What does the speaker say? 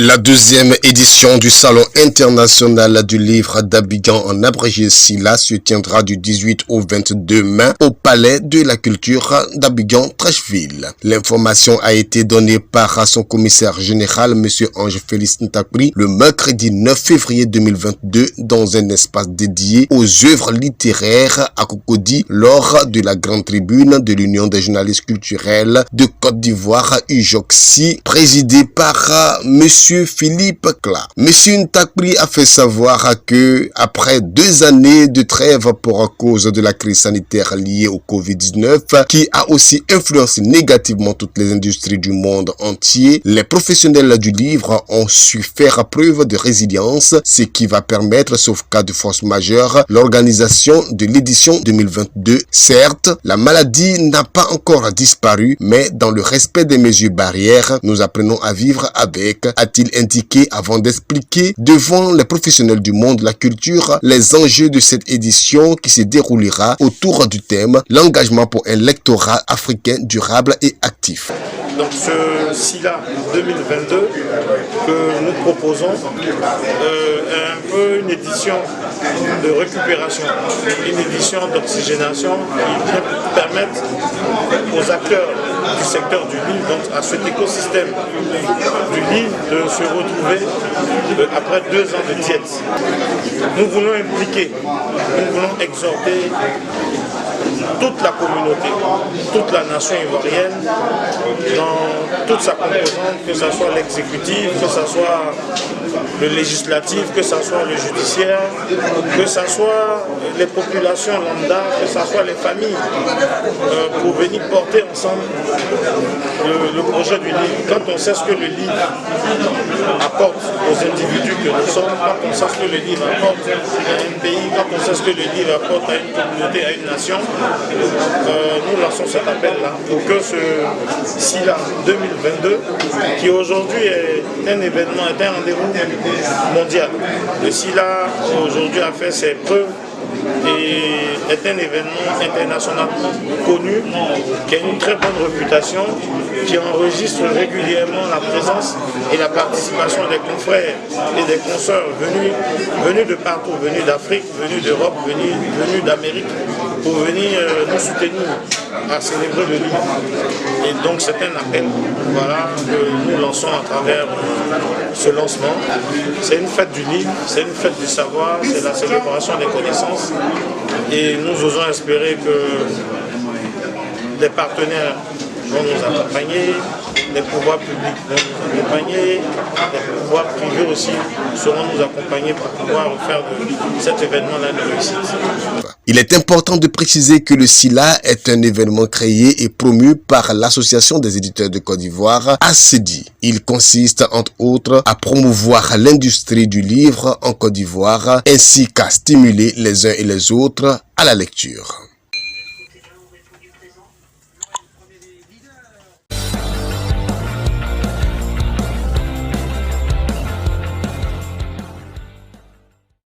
La deuxième édition du Salon international du livre d'Abidjan en abrégé SILA se tiendra du 18 au 22 mai au Palais de la Culture d'Abidjan-Treichville. L'information a été donnée par son commissaire général, M. Ange-Félix Ntakpri, le mercredi 9 février 2022 dans un espace dédié aux œuvres littéraires à Cocody lors de la grande tribune de l'Union des journalistes culturels de Côte d'Ivoire, UJOCSI, présidée par M. Philippe Kla. Monsieur Ntakpri a fait savoir que, après 2 années de trêve pour cause de la crise sanitaire liée au Covid-19, qui a aussi influencé négativement toutes les industries du monde entier, les professionnels du livre ont su faire preuve de résilience, ce qui va permettre, sauf cas de force majeure, l'organisation de l'édition 2022. Certes, la maladie n'a pas encore disparu, mais dans le respect des mesures barrières, nous apprenons à vivre avec, a-t-il indiqué avant d'expliquer devant les professionnels du monde de la culture les enjeux de cette édition qui se déroulera autour du thème « L'engagement pour un lectorat africain durable et actif ». Donc ce SILA 2022 que nous proposons est un peu une édition de récupération, une édition d'oxygénation qui vient permettre aux acteurs du secteur du livre, donc à cet écosystème du livre, de se retrouver après 2 ans de diète. Nous voulons impliquer, nous voulons exhorter toute la communauté, toute la nation ivoirienne, dans toute sa composante, que ce soit l'exécutif, que ce soit le législatif, que ce soit le judiciaire, que ce soit les populations lambda, que ce soit les familles, pour venir porter ensemble le projet du livre. Quand on sait ce que le livre apporte aux individus que nous sommes, quand on sait ce que le livre apporte à un pays, quand on sait ce que le livre apporte à une communauté, à une nation, nous lançons cet appel-là pour que ce SILA 2022, qui aujourd'hui est un événement, est un rendez-vous mondial. Le SILA aujourd'hui a fait ses preuves et est un événement international connu, qui a une très bonne réputation, qui enregistre régulièrement la présence et la participation des confrères et des consoeurs venus de partout, venus d'Afrique, venus d'Europe, venus d'Amérique, pour venir nous soutenir à célébrer le livre. Et donc c'est un appel, voilà, que nous lançons à travers ce lancement. C'est une fête du livre, c'est une fête du savoir, c'est la célébration des connaissances. Et nous osons espérer que les partenaires vont nous accompagner, les pouvoirs publics vont nous accompagner, les pouvoirs privés aussi seront nous accompagner pour pouvoir faire de cet événement-là une réussite. Il est important de préciser que le SILA est un événement créé et promu par l'Association des éditeurs de Côte d'Ivoire, ACEDI. Il consiste entre autres à promouvoir l'industrie du livre en Côte d'Ivoire ainsi qu'à stimuler les uns et les autres à la lecture.